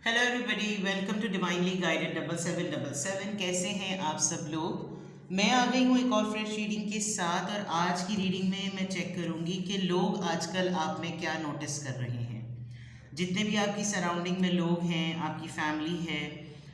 Hello everybody, welcome to divinely guided 7777। कैसे हैं आप सब लोग। मैं आ गई हूँ एक और फ्रेश रीडिंग के साथ। और आज की रीडिंग में मैं चेक करूँगी कि लोग आजकल आप में क्या नोटिस कर रहे हैं। जितने भी आपकी सराउंडिंग में लोग हैं, आपकी फैमिली है,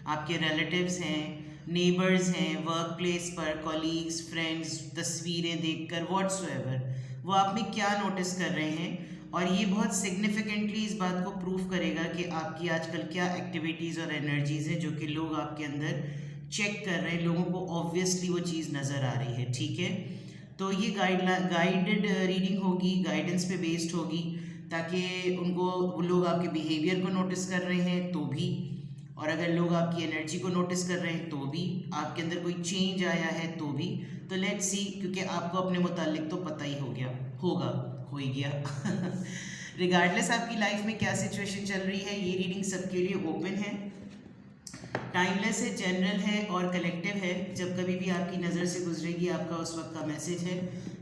आपके रिलेटिव्स हैं, नेबर्स हैं, वर्क प्लेस पर कॉलीग्स, फ्रेंड्स, तस्वीरें देखकर व्हाट्सएवर, वो आप में क्या नोटिस कर रहे हैं। और ये बहुत सिग्निफिकेंटली इस बात को प्रूव करेगा कि आपकी आजकल क्या एक्टिविटीज़ और एनर्जीज़ हैं जो कि लोग आपके अंदर चेक कर रहे हैं। लोगों को ऑब्वियसली वो चीज़ नज़र आ रही है। ठीक है, तो ये गाइडेड रीडिंग होगी, गाइडेंस पे बेस्ड होगी, ताकि उनको वो लोग आपके बिहेवियर को नोटिस कर रहे हैं तो भी, और अगर लोग आपकी एनर्जी को नोटिस कर रहे हैं तो भी, आपके अंदर कोई चेंज आया है तो भी। तो लेट्स सी, क्योंकि आपको अपने मुतालिक तो पता ही हो गया होगा, हो ही गया। रिगार्डलेस आपकी लाइफ में क्या सिचुएशन चल रही है, ये रीडिंग सबके लिए ओपन है, टाइमलेस है, जनरल है और कलेक्टिव है। जब कभी भी आपकी नज़र से गुजरेगी आपका उस वक्त का मैसेज है।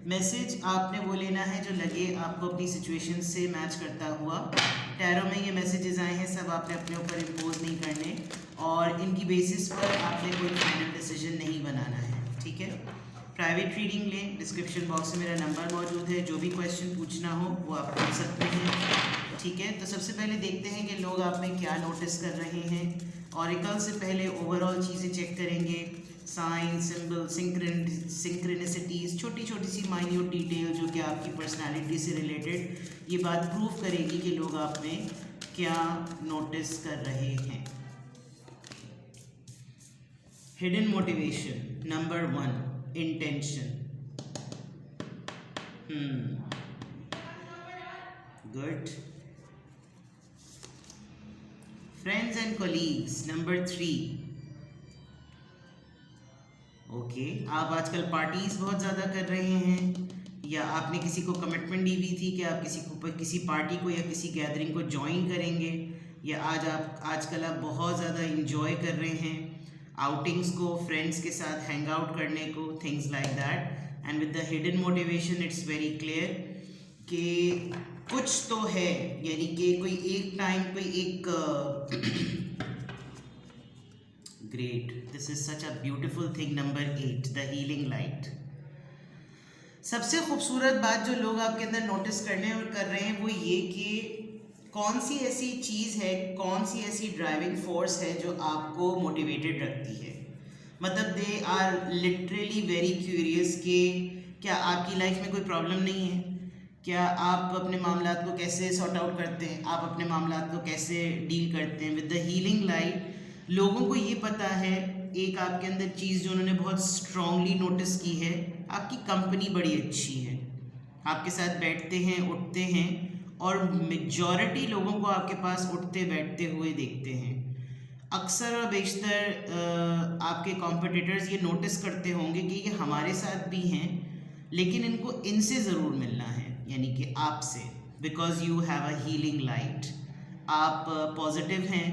मैसेज आपने वो लेना है जो लगे आपको अपनी सिचुएशन से मैच करता हुआ। टैरो में ये मैसेजेस आए हैं, सब आपने अपने ऊपर इम्पोज नहीं करने, और इनकी बेसिस पर आपने कोई फाइनल डिसीजन नहीं बनाना है। ठीक है, प्राइवेट रीडिंग लें, डिस्क्रिप्शन बॉक्स में मेरा नंबर मौजूद है, जो भी क्वेश्चन पूछना हो वो आप पूछ सकते हैं। ठीक है, तो सबसे पहले देखते हैं कि लोग आप में क्या नोटिस कर रहे हैं। ऑरिकल से पहले ओवरऑल चीज़ें चेक करेंगे, साइन, सिंबल, सिंक्रेनिसिटीज़, छोटी छोटी सी माइन्यूट डिटेल जो कि आपकी पर्सनालिटी से रिलेटेड ये बात प्रूव करेगी कि लोग आप में क्या नोटिस कर रहे हैं। Hidden motivation number 1, intention. Good. Friends and colleagues number 3। Okay, आप आजकल पार्टीज बहुत ज़्यादा कर रहे हैं, या आपने किसी को कमिटमेंट दी हुई थी कि आप किसी पार्टी को या किसी गैदरिंग को ज्वाइन करेंगे, या आजकल आप बहुत ज़्यादा इंजॉय कर रहे हैं आउटिंग्स को, फ्रेंड्स के साथ हैंग आउट करने को, things like that. And with the hidden motivation it's very clear कि कुछ तो है, यानी कि कोई एक टाइम पे एक great, this is such a beautiful thing. Number 8, the healing light. सबसे खूबसूरत बात जो लोग आपके अंदर नोटिस करने और कर रहे हैं वो ये कि कौन सी ऐसी चीज़ है, कौन सी ऐसी ड्राइविंग फोर्स है जो आपको मोटिवेटेड रखती है। मतलब they are literally very curious कि क्या आपकी लाइफ में कोई प्रॉब्लम नहीं है, क्या आप अपने मामलात को कैसे सॉर्ट आउट करते हैं, आप अपने मामलात को कैसे डील करते हैं। विद द हीलिंग लाइट लोगों को ये पता है, एक आपके अंदर चीज़ जो उन्होंने बहुत स्ट्रांगली नोटिस की है, आपकी कंपनी बड़ी अच्छी है, आपके साथ बैठते हैं, उठते हैं, और मेजॉरिटी लोगों को आपके पास उठते बैठते हुए देखते हैं। अक्सर और बेशतर आपके कॉम्पिटिटर्स ये नोटिस करते होंगे कि ये हमारे साथ भी हैं, लेकिन इनको इनसे ज़रूर मिलना है, यानी कि आपसे, because you have a healing light. आप पॉजिटिव हैं,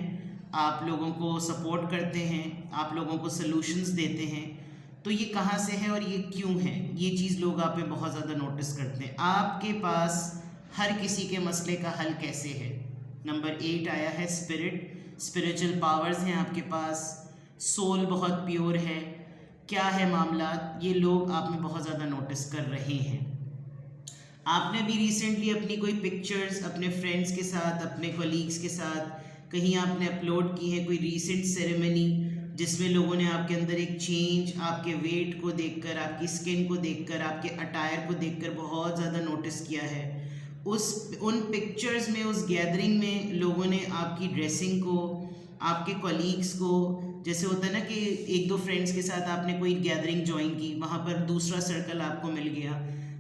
आप लोगों को सपोर्ट करते हैं, आप लोगों को सॉल्यूशंस देते हैं। तो ये कहाँ से है और ये क्यों है, ये चीज़ लोग आप में बहुत ज़्यादा नोटिस करते हैं। आपके पास हर किसी के मसले का हल कैसे है। नंबर 8 आया है, स्पिरिट, स्पिरिचुअल पावर्स हैं आपके पास, सोल बहुत प्योर है। क्या है मामला, ये लोग आप में बहुत ज़्यादा नोटिस कर रहे हैं। आपने भी रिसेंटली अपनी कोई पिक्चर्स अपने फ्रेंड्स के साथ, अपने कोलीग्स के साथ कहीं आपने अपलोड की है, कोई रीसेंट सेरेमनी जिसमें लोगों ने आपके अंदर एक चेंज, आपके वेट को देखकर, आपकी स्किन को देखकर, आपके अटायर को देखकर बहुत ज़्यादा नोटिस किया है। उन पिक्चर्स में, उस गैदरिंग में लोगों ने आपकी ड्रेसिंग को, आपके कॉलीग्स को, जैसे होता है ना कि एक दो फ्रेंड्स के साथ आपने कोई गैदरिंग ज्वाइन की, वहाँ पर दूसरा सर्कल आपको मिल गया,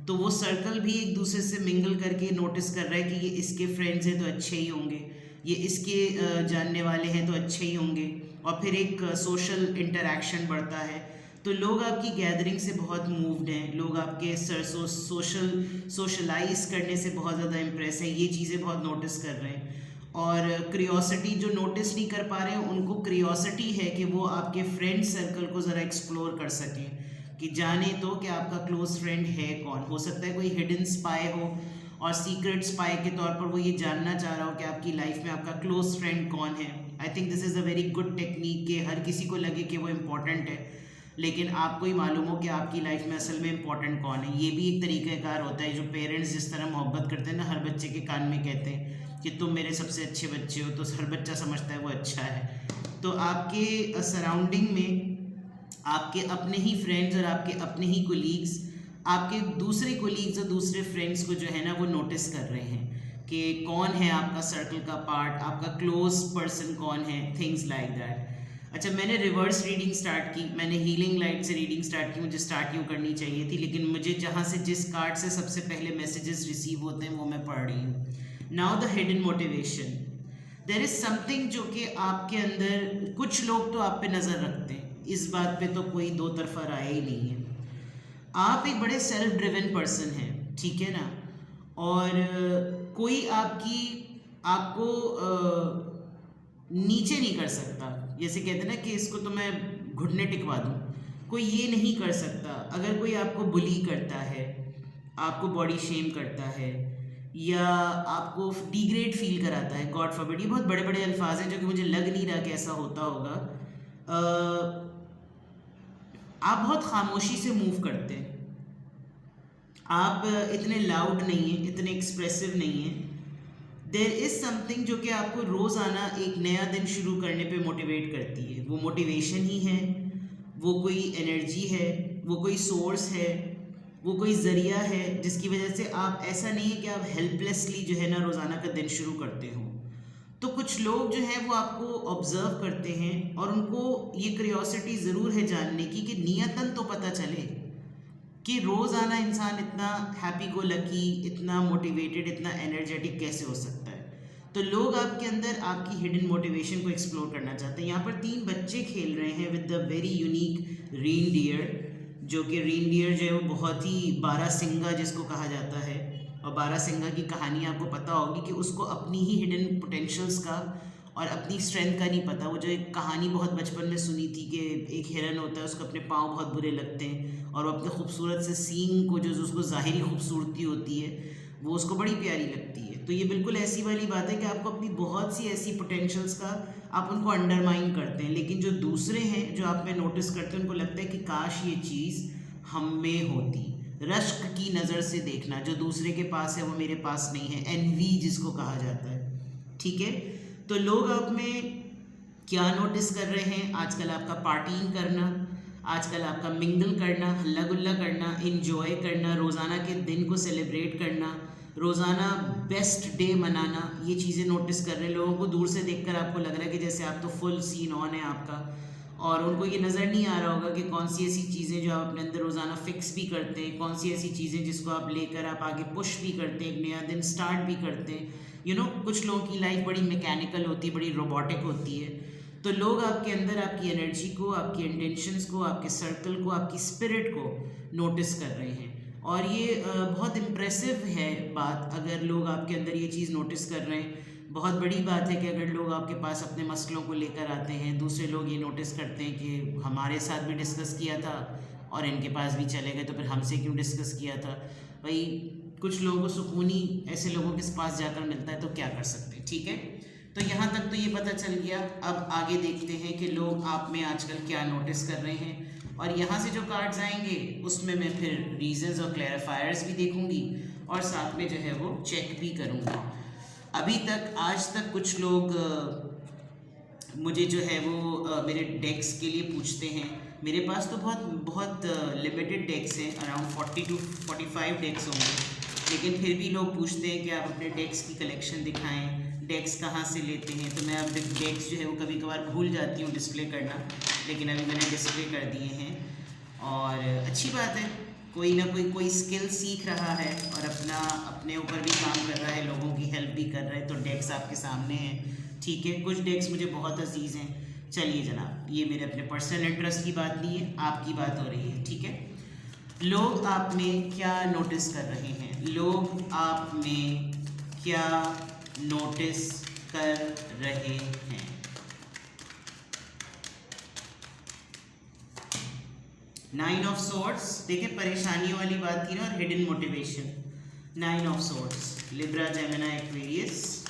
तो वो सर्कल भी एक दूसरे से मिंगल करके नोटिस कर रहा है कि ये इसके फ्रेंड्स हैं तो अच्छे ही होंगे, ये इसके जानने वाले हैं तो अच्छे ही होंगे, और फिर एक सोशल इंटरेक्शन बढ़ता है। तो लोग आपकी गैदरिंग से बहुत मूव्ड हैं, लोग आपके सोशलाइज करने से बहुत ज़्यादा इम्प्रेस हैं, ये चीज़ें बहुत नोटिस कर रहे हैं। और क्रियोसिटी जो नोटिस नहीं कर पा रहे हैं, उनको क्रियोसिटी है कि वो आपके फ्रेंड सर्कल को ज़रा एक्सप्लोर कर सकें, कि जाने तो कि आपका क्लोज फ्रेंड है कौन। हो सकता है कोई हिडन स्पाई हो, और सीक्रेट स्पाई के तौर पर वो ये जानना चाह रहा हो कि आपकी लाइफ में आपका क्लोज फ्रेंड कौन है। I think this is a very good technique कि हर किसी को लगे कि वो इम्पोर्टेंट है, लेकिन आपको ही मालूम हो कि आपकी लाइफ में असल में इम्पोर्टेंट कौन है। ये भी एक तरीक़ाकार होता है, जो पेरेंट्स जिस तरह मोहब्बत करते हैं ना, हर बच्चे के कान में कहते हैं कि तुम मेरे सबसे अच्छे बच्चे हो, तो हर बच्चा समझता है वो अच्छा है। तो आपके सराउंडिंग में आपके अपने ही फ्रेंड्स और आपके अपने ही कोलीग्स आपके दूसरे कोलीग्स और दूसरे फ्रेंड्स को जो है ना वो नोटिस कर रहे हैं कि कौन है आपका सर्कल का पार्ट, आपका क्लोज पर्सन कौन है, थिंग्स लाइक दैट। अच्छा, मैंने रिवर्स रीडिंग स्टार्ट की, मैंने हीलिंग लाइट से रीडिंग स्टार्ट की, मुझे स्टार्ट यूँ करनी चाहिए थी, लेकिन मुझे जहाँ से जिस कार्ड से सबसे पहले मैसेजेस रिसीव होते हैं वो मैं पढ़ रही हूँ। Now the hidden motivation, there is something जो कि आपके अंदर, कुछ लोग तो आप पे नज़र रखते हैं, इस बात पे तो कोई दो तरफा राय ही नहीं है। आप एक बड़े सेल्फ ड्रिवन पर्सन हैं, ठीक है ना, और कोई आपको नीचे नहीं कर सकता। जैसे कहते हैं ना कि इसको तो मैं घुटने टिकवा दूँ, कोई ये नहीं कर सकता। अगर कोई आपको बुली करता है, आपको बॉडी शेम करता है, या आपको डिग्रेड फील कराता है, गॉड फॉरबिड, ये बहुत बड़े बड़े अल्फाज हैं जो कि मुझे लग नहीं रहा कि ऐसा होता होगा। आप बहुत खामोशी से मूव करते हैं, आप इतने लाउड नहीं हैं, इतने एक्सप्रेसिव नहीं हैं। देयर इज़ समथिंग जो कि आपको रोज़ाना एक नया दिन शुरू करने पे मोटिवेट करती है। वो मोटिवेशन ही है, वो कोई एनर्जी है, वो कोई सोर्स है, वो कोई ज़रिया है जिसकी वजह से आप, ऐसा नहीं है कि आप हेल्पलेसली जो है ना रोज़ाना का दिन शुरू करते हो। तो कुछ लोग जो हैं वो आपको ऑब्ज़र्व करते हैं और उनको ये क्यूरियोसिटी ज़रूर है जानने की कि नियतन तो पता चले कि रोज़ाना इंसान इतना हैप्पी गो लकी, इतना मोटिवेटेड, इतना एनर्जेटिक कैसे हो सकता है। तो लोग आपके अंदर आपकी हिडन मोटिवेशन को एक्सप्लोर करना चाहते हैं। यहाँ पर 3 बच्चे खेल रहे हैं with the very unique reindeer, जो कि रेनडियर जो है वो बहुत ही बारहसिंगा जिसको कहा जाता है, और बारहसिंगा की कहानी आपको पता होगी कि उसको अपनी ही हिडन पोटेंशियल्स का और अपनी स्ट्रेंथ का नहीं पता। वो जो एक कहानी बहुत बचपन में सुनी थी कि एक हिरन होता है, उसको अपने पाँव बहुत बुरे लगते हैं और वो अपने खूबसूरत से सींग को, जो उसको ज़ाहिरी खूबसूरती होती है, वो उसको बड़ी प्यारी लगती है। तो ये बिल्कुल ऐसी वाली बात है कि आपको अपनी बहुत सी ऐसी पोटेंशियल्स का आप उनको अंडरमाइन करते हैं, लेकिन जो दूसरे हैं जो आप में नोटिस करते हैं उनको लगता है कि काश ये चीज़ हम में होती। रश्क की नज़र से देखना, जो दूसरे के पास है वो मेरे पास नहीं है, एनवी जिसको कहा जाता है, ठीक है। तो लोग आप में क्या नोटिस कर रहे हैं? आजकल आपका पार्टिंग करना, आजकल आपका मिंगल करना, हल्ला गुल्ला करना, इन्जॉय करना, रोज़ाना के दिन को सेलिब्रेट करना, रोज़ाना बेस्ट डे मनाना, ये चीज़ें नोटिस कर रहे हैं। लोगों को दूर से देखकर आपको लग रहा है कि जैसे आप तो फुल सीन ऑन है आपका, और उनको ये नज़र नहीं आ रहा होगा कि कौन सी ऐसी चीज़ें जो आप अपने अंदर रोज़ाना फिक्स भी करते हैं, कौन सी ऐसी चीज़ें जिसको आप लेकर आप आगे पुश भी करते हैं, एक नया दिन स्टार्ट भी करते हैं। कुछ लोगों की लाइफ बड़ी मैकेनिकल होती है, बड़ी रोबोटिक होती है। तो लोग आपके अंदर आपकी एनर्जी को, आपकी इंटेंशंस को, आपके सर्कल को, आपकी स्पिरिट को नोटिस कर रहे हैं। और ये बहुत इम्प्रेसिव है बात, अगर लोग आपके अंदर ये चीज़ नोटिस कर रहे हैं। बहुत बड़ी बात है कि अगर लोग आपके पास अपने मसलों को लेकर आते हैं, दूसरे लोग ये नोटिस करते हैं कि हमारे साथ भी डिस्कस किया था और इनके पास भी चले गए, तो फिर हमसे क्यों डिस्कस किया था। भाई कुछ लोगों को सुकून ही ऐसे लोगों के पास जाकर मिलता है, तो क्या कर सकते हैं, ठीक है। तो यहाँ तक तो ये पता चल गया। अब आगे देखते हैं कि लोग आप में आजकल क्या नोटिस कर रहे हैं, और यहाँ से जो कार्ड्स आएंगे उसमें मैं फिर रीजंस और क्लैरिफायर्स भी देखूंगी और साथ में जो है वो चेक भी करूँगी। अभी तक, आज तक कुछ लोग मुझे जो है वो मेरे डेक्स के लिए पूछते हैं। मेरे पास तो बहुत लिमिटेड डेक्स हैं, अराउंड 40 to 45 डेक्स होंगे, लेकिन फिर भी लोग पूछते हैं कि आप अपने डेक्स की कलेक्शन दिखाएं, डेक्स कहाँ से लेते हैं। तो मैं अब डेक्स जो है वो कभी कभार भूल जाती हूँ डिस्प्ले करना, लेकिन अभी मैंने डिस्प्ले कर दिए हैं। और अच्छी बात है, कोई ना कोई स्किल सीख रहा है और अपने ऊपर भी काम कर रहा है, लोगों की हेल्प भी कर रहा है। तो डेक्स आपके सामने हैं, ठीक है। कुछ डेक्स मुझे बहुत अजीज़ हैं। चलिए जनाब, ये मेरे अपने पर्सनल इंटरेस्ट की बात नहीं है, आपकी बात हो रही है, ठीक है। लोग आप में क्या नोटिस कर रहे हैं? लोग आप में क्या नोटिस कर रहे हैं? नाइन ऑफ सोर्ड्स, देखिए परेशानियों वाली बात की ना, और hidden motivation. Nine of Swords, Libra, Gemini, Aquarius.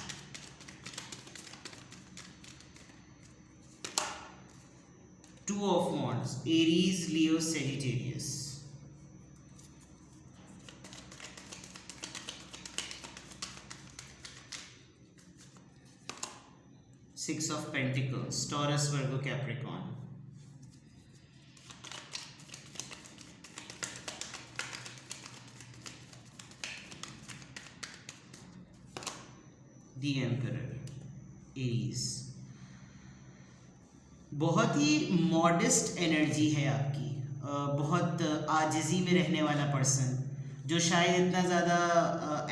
Two of Wands, Aries, Leo, Sagittarius. Six of Pentacles, Taurus, Virgo, Capricorn. The Emperor, Aries. बहुत ही मॉडेस्ट एनर्जी है आपकी, बहुत आजिज़ी में रहने वाला पर्सन, जो शायद इतना ज़्यादा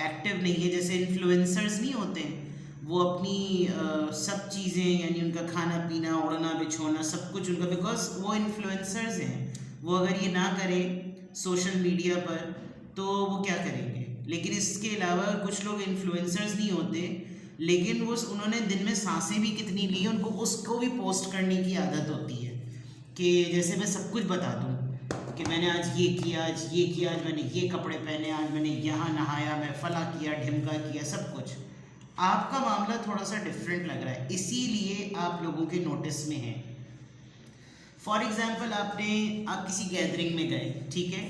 एक्टिव नहीं है। जैसे इन्फ्लुएंसर्स नहीं होते, वो अपनी सब चीज़ें, यानी उनका खाना पीना, उड़ना बिछोना, सब कुछ उनका, बिकॉज वो इन्फ्लुएंसर्स हैं। वो अगर ये ना करें सोशल मीडिया पर तो वो क्या करेंगे। लेकिन इसके अलावा कुछ लोग इन्फ्लुएंसर्स नहीं होते, लेकिन वो उन्होंने दिन में सांसें भी कितनी ली, उनको उसको भी पोस्ट करने की आदत होती है कि जैसे मैं सब कुछ बता दूं कि मैंने आज ये किया, आज ये किया, आज मैंने ये कपड़े पहने, आज मैंने यहाँ नहाया, मैं फला किया, ढिमका किया, सब कुछ। आपका मामला थोड़ा सा डिफरेंट लग रहा है, इसीलिए आप लोगों के नोटिस में है। फॉर एग्जाम्पल, आप किसी गैदरिंग में गए, ठीक है,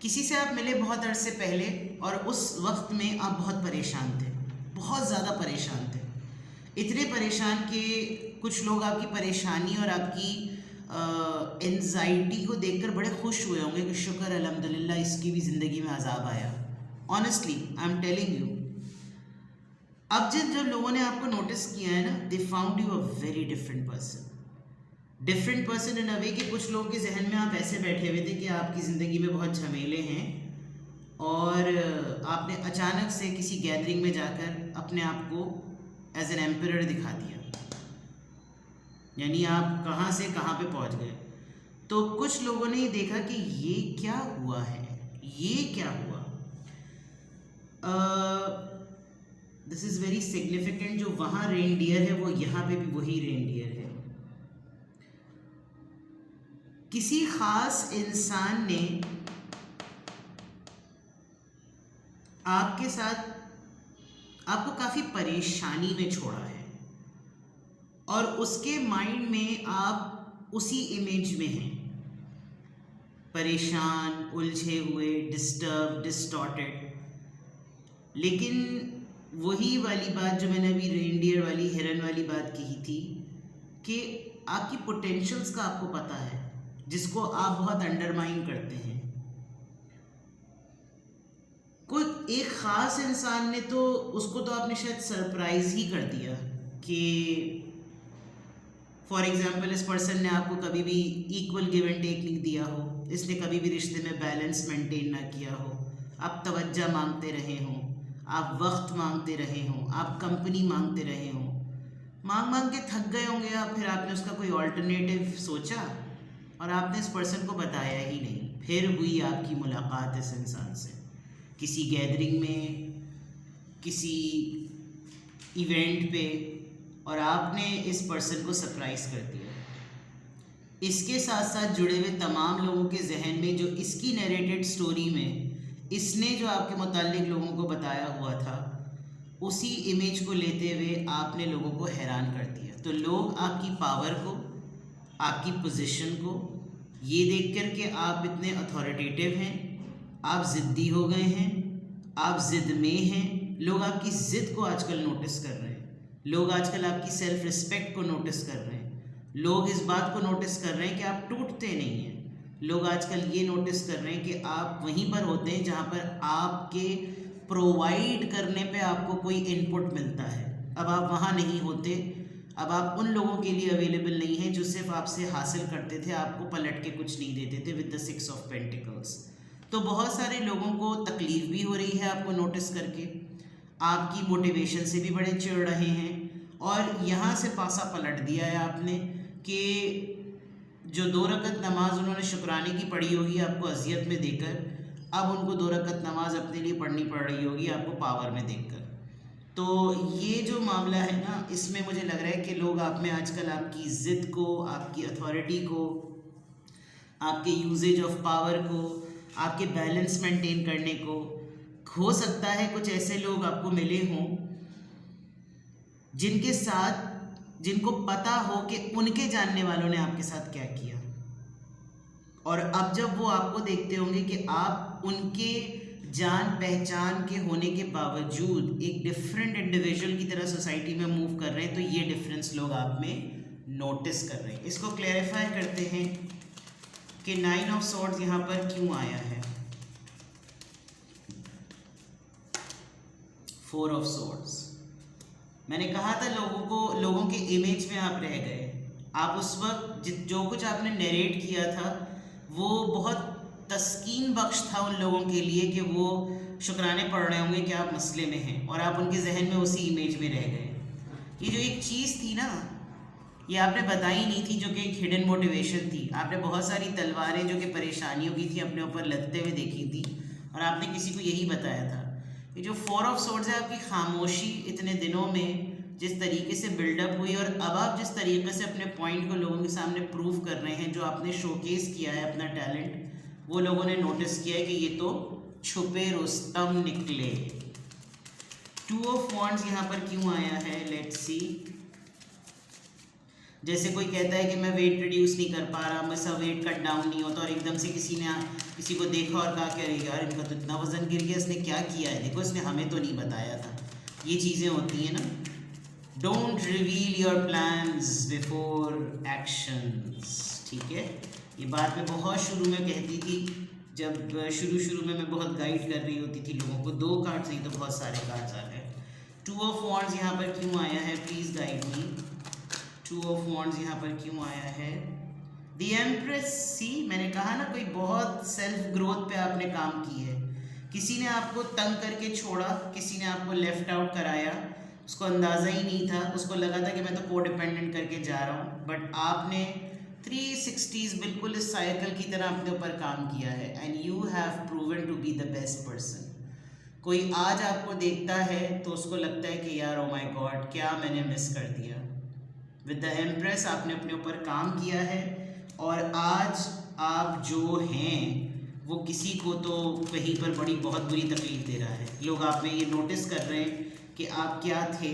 किसी से आप मिले बहुत अरसे पहले, और उस वक्त में आप बहुत परेशान थे, बहुत ज़्यादा परेशान थे। इतने परेशान कि कुछ लोग आपकी परेशानी और आपकी एंजाइटी को देखकर बड़े खुश हुए होंगे कि शुक्र अल्हम्दुलिल्लाह, इसकी भी ज़िंदगी में अजाब आया। Honestly I am telling you. अब जब लोगों ने आपको नोटिस किया है ना, they found you a very different person in a way कि कुछ लोगों के जहन में आप ऐसे बैठे हुए थे कि आपकी ज़िंदगी में बहुत झमेले हैं, और आपने अचानक से किसी गैदरिंग में जाकर अपने आप को एज एन एम्परर दिखा दिया, यानी आप कहाँ से कहाँ पे पहुँच गए। तो कुछ लोगों ने देखा कि ये क्या हुआ है, ये क्या हुआ। This is very significant. जो वहाँ रेनडियर है वो यहाँ पे भी वही रेनडियर है। किसी खास इंसान ने आपके साथ आपको काफ़ी परेशानी में छोड़ा है, और उसके माइंड में आप उसी इमेज में हैं, परेशान, उलझे हुए, डिस्टर्ब, डिस्टॉर्टेड। लेकिन वही वाली बात जो मैंने अभी रेनडियर वाली, हिरन वाली बात कही थी कि आपकी पोटेंशियल्स का आपको पता है, जिसको आप बहुत अंडरमाइन करते हैं। कोई एक ख़ास इंसान ने तो उसको तो आपने शायद सरप्राइज़ ही कर दिया कि फॉर एग्ज़ाम्पल, इस पर्सन ने आपको कभी भी इक्वल गिव एंड टेक नहीं दिया हो, इसने कभी भी रिश्ते में बैलेंस मेंटेन ना किया हो, आप तवज्जो मांगते रहे हों, आप वक्त मांगते रहे हों, आप कंपनी मांगते रहे हों, मांग के थक गए होंगे आप। फिर आपने उसका कोई ऑल्टरनेटिव सोचा और आपने इस पर्सन को बताया ही नहीं। फिर हुई आपकी मुलाकात इस इंसान से किसी गैदरिंग में, किसी इवेंट पे, और आपने इस पर्सन को सरप्राइज़ कर दिया। इसके साथ साथ जुड़े हुए तमाम लोगों के जहन में जो इसकी नैरेटेड स्टोरी में इसने जो आपके मुताल्लिक लोगों को बताया हुआ था, उसी इमेज को लेते हुए आपने लोगों को हैरान कर दिया। तो लोग आपकी पावर को, आपकी पोजीशन को ये देख कर के आप इतने अथॉरिटेटिव हैं, आप ज़िद्दी हो गए हैं, आप ज़िद में हैं। लोग आपकी ज़िद को आजकल नोटिस कर रहे हैं। लोग आजकल आपकी सेल्फ़ रिस्पेक्ट को नोटिस कर रहे हैं। लोग इस बात को नोटिस कर रहे हैं कि आप टूटते नहीं हैं। लोग आजकल ये नोटिस कर रहे हैं कि आप वहीं पर होते हैं जहाँ पर आपके प्रोवाइड करने पे आपको कोई इनपुट मिलता है। अब आप वहाँ नहीं होते, अब आप उन लोगों के लिए अवेलेबल नहीं हैं जो सिर्फ आपसे हासिल करते थे, आपको पलट के कुछ नहीं देते थे विद द 6 ऑफ पेंटिकल्स। तो बहुत सारे लोगों को तकलीफ़ भी हो रही है आपको नोटिस करके, आपकी मोटिवेशन से भी बड़े चिढ़ रहे हैं, और यहाँ से पासा पलट दिया है आपने कि जो 2 रकत नमाज उन्होंने शुक्राने की पढ़ी होगी आपको अजियत में देकर, अब उनको 2 रकत नमाज अपने लिए पढ़नी पड़ रही होगी आपको पावर में देखकर। तो ये जो मामला है ना, इसमें मुझे लग रहा है कि लोग आप में आजकल आपकी ज़िद को, आपकी अथॉरिटी को, आपके यूजेज ऑफ पावर को, आपके बैलेंस मेंटेन करने को हो सकता है कुछ ऐसे लोग आपको मिले हों जिनके साथ, जिनको पता हो कि उनके जानने वालों ने आपके साथ क्या किया, और अब जब वो आपको देखते होंगे कि आप उनके जान पहचान के होने के बावजूद एक डिफरेंट इंडिविजुअल की तरह सोसाइटी में मूव कर रहे हैं, तो ये डिफरेंस लोग आप में नोटिस कर रहे हैं। इसको क्लैरिफाई करते हैं कि 9 ऑफ सॉर्ड्स यहाँ पर क्यों आया है, 4 ऑफ सॉर्ड्स। मैंने कहा था लोगों के इमेज में आप रह गए। आप उस वक्त जो कुछ आपने नरेट किया था वो बहुत तस्कीन बख्श था उन लोगों के लिए कि वो शुक्राने पढ़ रहे होंगे कि आप मसले में हैं, और आप उनके जहन में उसी इमेज में रह गए। ये जो एक चीज़ थी ना, ये आपने बताई नहीं थी, जो कि एक हिडन मोटिवेशन थी। आपने बहुत सारी तलवारें जो कि परेशानियों की थी अपने ऊपर लगते हुए देखी थी, और आपने किसी को यही बताया था। ये जो 4 ऑफ सॉर्ड्स है, आपकी खामोशी इतने दिनों में जिस तरीके से बिल्डअप हुई, और अब आप जिस तरीके से अपने पॉइंट को लोगों के सामने प्रूव कर रहे हैं, जो आपने शोकेस किया है अपना टैलेंट, वो लोगों ने नोटिस किया है कि ये तो छुपे रुस्तम निकले। 2 ऑफ वॉन्ड्स यहाँ पर क्यों आया है, लेट्स सी। जैसे कोई कहता है कि मैं वेट रिड्यूस नहीं कर पा रहा, मेरा वेट कट डाउन नहीं होता, और एकदम से किसी को देखा और कहा कि अरे यार इनका तो इतना वजन गिर गया, इसने क्या किया है, देखो इसने हमें तो नहीं बताया था। ये चीज़ें होती हैं ना। Don't reveal your plans before actions, ठीक है। ये बात मैं बहुत शुरू में कहती थी, जब शुरू में मैं बहुत गाइड कर रही होती थी लोगों को। 2 कार्ड्स नहीं तो बहुत सारे कार्ड्स आ गए। 2 ऑफ वॉन्ड्स यहाँ पर क्यों आया है, please guide me. 2 of wands यहाँ पर क्यों आया है, द एम्प्रेस। सी, मैंने कहा ना, कोई बहुत सेल्फ ग्रोथ पे आपने काम की है। किसी ने आपको तंग करके छोड़ा, किसी ने आपको लेफ्ट आउट कराया, उसको अंदाज़ा ही नहीं था, उसको लगा था कि मैं तो को डिपेंडेंट करके जा रहा हूँ, बट आपने 360s बिल्कुल इस साइकिल की तरह अपने ऊपर काम किया है, and you have proven to be the best person. कोई आज आपको देखता है तो उसको लगता है कि यार ओ माय गॉड, क्या मैंने मिस कर दिया। विद द एम्प्रेस आपने अपने ऊपर काम किया है, और आज आप जो हैं वो किसी को तो कहीं पर बहुत बुरी तकलीफ दे रहा है। लोग आप में ये नोटिस कर रहे हैं कि आप क्या थे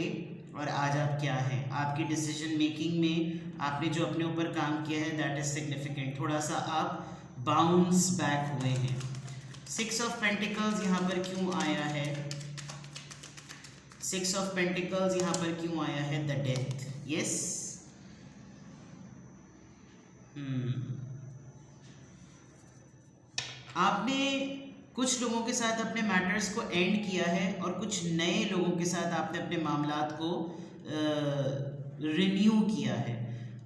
और आज आप क्या हैं। आपकी डिसीजन मेकिंग में आपने जो अपने ऊपर काम किया है, दैट इज़ सिग्निफिकेंट। थोड़ा सा आप बाउंस बैक हुए हैं। 6 ऑफ पेंटिकल्स यहाँ पर क्यों आया है, 6 ऑफ पेंटिकल्स यहाँ पर क्यों आया है, द डेथ। यस, आपने कुछ लोगों के साथ अपने मैटर्स को एंड किया है, और कुछ नए लोगों के साथ आपने अपने मामलात को रिन्यू किया है।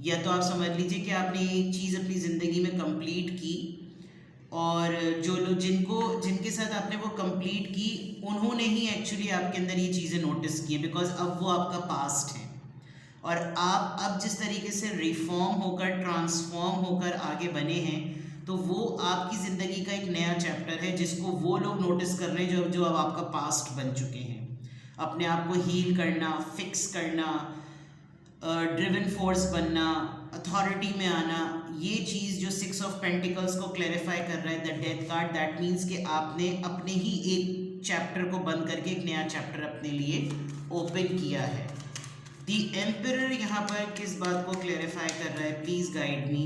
या तो आप समझ लीजिए कि आपने एक चीज़ अपनी ज़िंदगी में कंप्लीट की, और जो लोग जिनके साथ आपने वो कंप्लीट की, उन्होंने ही एक्चुअली आपके अंदर ये चीज़ें नोटिस की हैं, बिकॉज अब वो आपका पास्ट है। और आप अब जिस तरीके से रिफॉर्म होकर, ट्रांसफॉर्म होकर आगे बने हैं, तो वो आपकी ज़िंदगी का एक नया चैप्टर है जिसको वो लोग नोटिस कर रहे हैं जो अब आपका पास्ट बन चुके हैं। अपने आप को हील करना, फिक्स करना, ड्रिवन फोर्स बनना, अथॉरिटी में आना, ये चीज़ जो 6 ऑफ पेंटिकल्स को क्लैरिफाई कर रहा है, the death card, that means कि आपने अपने ही एक चैप्टर को बंद करके एक नया चैप्टर अपने लिए ओपन किया है। द एम्परर यहाँ पर किस बात को क्लैरिफाई कर रहा है, please guide me.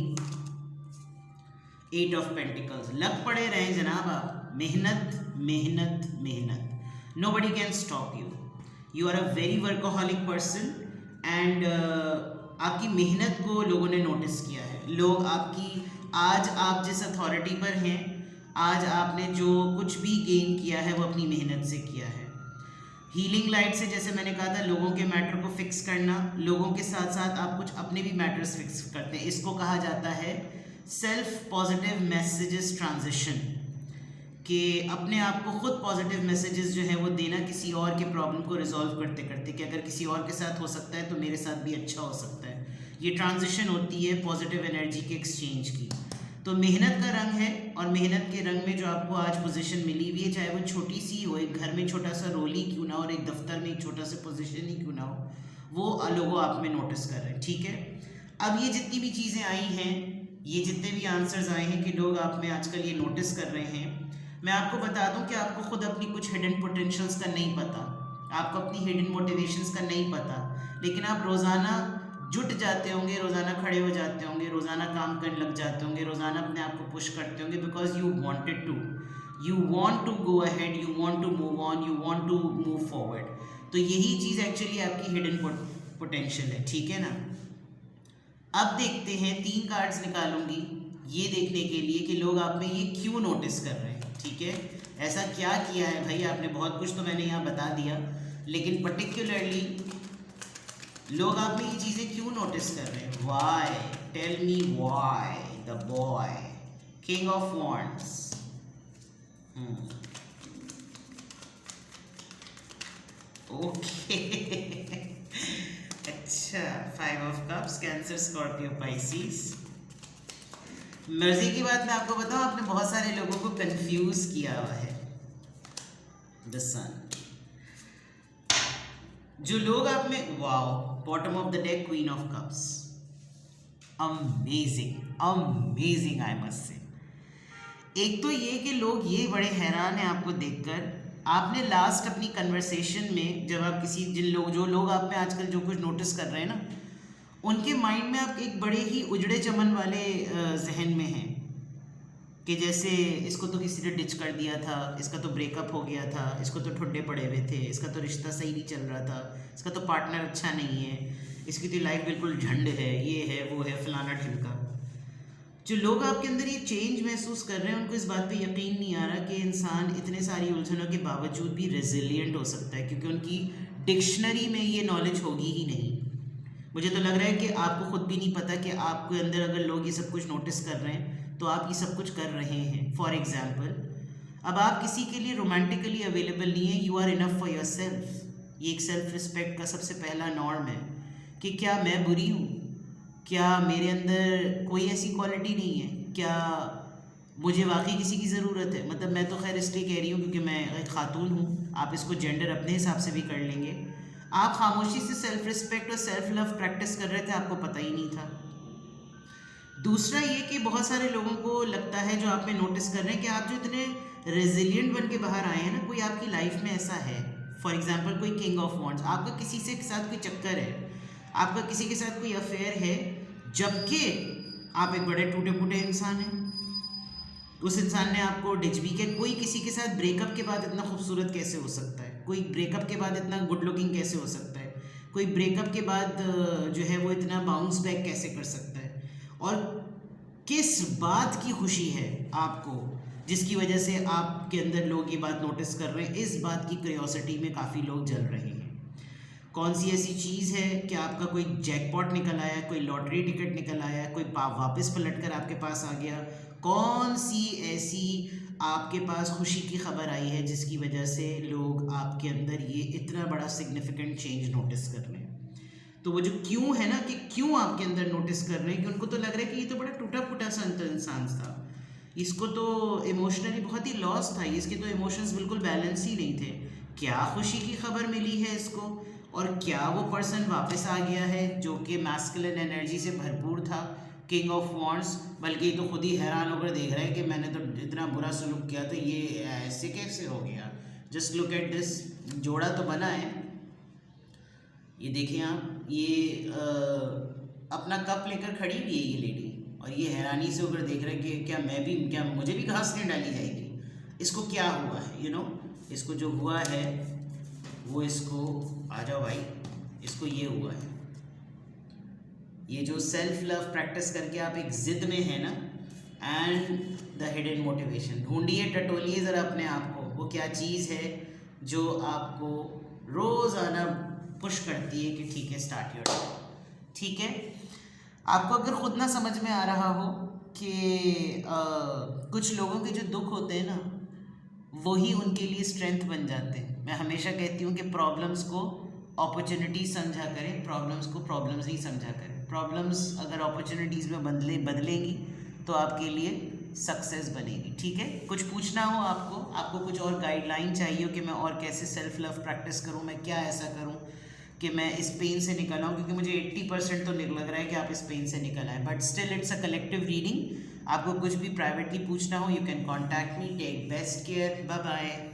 8 of pentacles, लग पड़े रहे जनाब आप, मेहनत मेहनत मेहनत, nobody can stop you, you are a very workaholic person, and आपकी मेहनत को लोगों ने नोटिस किया है। लोग आपकी, आज आप जिस अथॉरिटी पर हैं, आज आपने जो कुछ भी गेन किया है वो अपनी मेहनत से किया है। हीलिंग लाइट से, जैसे मैंने कहा था, लोगों के मैटर को फिक्स करना, लोगों के साथ साथ आप कुछ अपने भी मैटर्स फिक्स करते हैं। इसको कहा जाता है सेल्फ पॉजिटिव मैसेजेस ट्रांजिशन, कि अपने आप को खुद पॉजिटिव मैसेजेस जो है वो देना किसी और के प्रॉब्लम को रिजॉल्व करते करते, कि अगर किसी और के साथ हो सकता है तो मेरे साथ भी अच्छा हो सकता है। ये ट्रांजिशन होती है पॉजिटिव एनर्जी के एक्सचेंज की। तो मेहनत का रंग है, और मेहनत के रंग में जो आपको आज पोजीशन मिली हुई है, चाहे वो छोटी सी हो, एक घर में छोटा सा रोल ही क्यों ना हो, और एक दफ्तर में एक छोटा सा पोजीशन ही क्यों ना हो, वो लोगों आप में नोटिस कर रहे हैं। ठीक है, अब ये जितनी भी चीज़ें आई हैं, ये जितने भी आंसर्स आए हैं कि लोग आप में आजकल ये नोटिस कर रहे हैं, मैं आपको बता दूं कि आपको खुद अपनी कुछ हिडन पोटेंशियल्स का नहीं पता, आपको अपनी हिडन मोटिवेशंस का नहीं पता, लेकिन आप रोज़ाना जुट जाते होंगे, रोज़ाना खड़े हो जाते होंगे, रोज़ाना काम करने लग जाते होंगे, रोज़ाना अपने आप को पुश करते होंगे, because you wanted to, you want to go ahead, you want to move on, you want to move forward. तो यही चीज़ एक्चुअली आपकी हिडन पोटेंशियल है, ठीक है ना। अब देखते हैं, 3 कार्ड्स निकालूंगी ये देखने के लिए कि लोग आप में ये क्यों नोटिस कर रहे हैं, ठीक है। ऐसा क्या किया है भाई आपने, बहुत कुछ तो मैंने यहाँ बता दिया, लेकिन पर्टिकुलरली लोग आप में ये चीज़ें क्यों नोटिस कर रहे हैं। Why, tell me why the boy, king of wands. Okay अच्छा, 5 of cups, cancer, Scorpio, Pisces. मर्जी की बात मैं आपको बताऊं, आपने बहुत सारे लोगों को कंफ्यूज किया हुआ है। द सन, जो लोग आप में, wow, bottom of the deck, queen of cups, amazing amazing I must say. एक तो ये कि लोग ये बड़े हैरान हैं आपको देखकर। आपने लास्ट अपनी कन्वर्सेशन में जब आप किसी जो लोग आप में आजकल जो कुछ नोटिस कर रहे हैं ना, उनके माइंड में आप एक बड़े ही उजड़े चमन वाले जहन में हैं कि जैसे इसको तो किसी ने डिच कर दिया था, इसका तो ब्रेकअप हो गया था, इसको तो ठुड्डे पड़े हुए थे, इसका तो रिश्ता सही नहीं चल रहा था, इसका तो पार्टनर अच्छा नहीं है, इसकी तो लाइफ बिल्कुल झंड है, ये है वो है, फलाना ढिमका। जो लोग आपके अंदर ये चेंज महसूस कर रहे हैं, उनको इस बात पे यकीन नहीं आ रहा कि इंसान इतने सारी उलझनों के बावजूद भी रेजिलिएंट हो सकता है, क्योंकि उनकी डिक्शनरी में ये नॉलेज होगी ही नहीं। मुझे तो लग रहा है कि आपको खुद भी नहीं पता कि आपके अंदर अगर लोग ये सब कुछ नोटिस कर रहे हैं तो आप ये सब कुछ कर रहे हैं। फॉर एग्जाम्पल, अब आप किसी के लिए रोमांटिकली अवेलेबल नहीं है, you are enough for yourself. ये एक सेल्फ रिस्पेक्ट का सबसे पहला नॉर्म है कि क्या मैं बुरी हूँ, क्या मेरे अंदर कोई ऐसी क्वालिटी नहीं है, क्या मुझे वाकई किसी की ज़रूरत है। मतलब मैं तो खैर इसलिए कह रही हूँ क्योंकि मैं एक खातून हूँ, आप इसको जेंडर अपने हिसाब से भी कर लेंगे। आप खामोशी से सेल्फ रिस्पेक्ट और सेल्फ लव प्रैक्टिस कर रहे थे, आपको पता ही नहीं था। दूसरा ये कि बहुत सारे लोगों को लगता है, जो आप में नोटिस कर रहे हैं, कि आप जो इतने रेजिलिएंट बन के बाहर आए हैं ना, कोई आपकी लाइफ में ऐसा है। फॉर एग्जांपल, कोई किंग ऑफ वॉन्ड्स, आपका किसी से के साथ कोई चक्कर है, आपका किसी के साथ कोई अफेयर है, जबकि आप एक बड़े टूटे फूटे इंसान हैं। उस इंसान ने आपको डिच भी किया। कोई किसी के साथ ब्रेकअप के बाद इतना खूबसूरत कैसे हो सकता है, कोई ब्रेकअप के बाद इतना गुड लुकिंग कैसे हो सकता है, कोई ब्रेकअप के बाद जो है वो इतना बाउंस बैक कैसे कर सकता है, और किस बात की खुशी है आपको जिसकी वजह से आपके अंदर लोग ये बात नोटिस कर रहे हैं। इस बात की क्यूरियोसिटी में काफ़ी लोग जल रहे हैं। कौन सी ऐसी चीज़ है कि आपका कोई जैकपॉट निकल आया, कोई लॉटरी टिकट निकल आया, कोई वापस पलट कर आपके पास आ गया। कौन सी ऐसी आपके पास खुशी की खबर आई है जिसकी वजह से लोग आपके अंदर ये इतना बड़ा सिग्निफिकेंट चेंज नोटिस कर रहे हैं। तो वो जो क्यों है ना, कि क्यों आपके अंदर नोटिस कर रहे हैं, कि उनको तो लग रहा है कि ये तो बड़ा टूटा फूटा सा इंसान था, इसको तो इमोशनली बहुत ही लॉस था, इसके तो इमोशंस बिल्कुल बैलेंस ही नहीं थे। क्या खुशी की खबर मिली है इसको, और क्या वो पर्सन वापस आ गया है जो कि मैस्कुलिन एनर्जी से भरपूर था, किंग ऑफ वॉन्ड्स। बल्कि तो खुद ही हैरान होकर देख रहे हैं कि मैंने तो इतना बुरा सलूक किया तो ये ऐसे कैसे हो गया। जस्ट लुक एट दिस, जोड़ा तो बना है, ये देखिए आप, ये अपना कप लेकर खड़ी हुई है ये लेडी, और ये हैरानी से होकर देख रहे हैं कि क्या मुझे भी घास नहीं डाली जाएगी। इसको क्या हुआ है, यू नो, इसको जो हुआ है वो, इसको आ जाओ भाई, इसको ये हुआ है, ये जो सेल्फ लव प्रैक्टिस करके आप एक जिद में है ना, एंड द हिडन मोटिवेशन। ढूंढिए, टटोलिए ज़रा अपने आप को, वो क्या चीज़ है जो आपको रोज़ाना पुश करती है कि ठीक है, स्टार्ट योर डे। ठीक है, आपको अगर खुद ना समझ में आ रहा हो कि कुछ लोगों के जो दुख होते हैं ना, वही उनके लिए स्ट्रेंथ बन जाते हैं। मैं हमेशा कहती हूँ कि प्रॉब्लम्स को अपॉर्चुनिटीज समझा करें, प्रॉब्लम्स को प्रॉब्लम्स नहीं समझा करें। प्रॉब्लम्स अगर अपॉर्चुनिटीज़ में बदलेंगी तो आपके लिए सक्सेस बनेगी। ठीक है, कुछ पूछना हो आपको कुछ और गाइडलाइन चाहिए हो कि मैं और कैसे सेल्फ लव प्रैक्टिस करूँ, मैं क्या ऐसा करूँ कि मैं इस पेन से निकल आऊँ, क्योंकि मुझे 80% तो लग रहा है कि आप इस पेन से निकल आए, but still it's a collective reading. आपको कुछ भी प्राइवेटली पूछना हो, you can contact me. Take best care. Bye bye.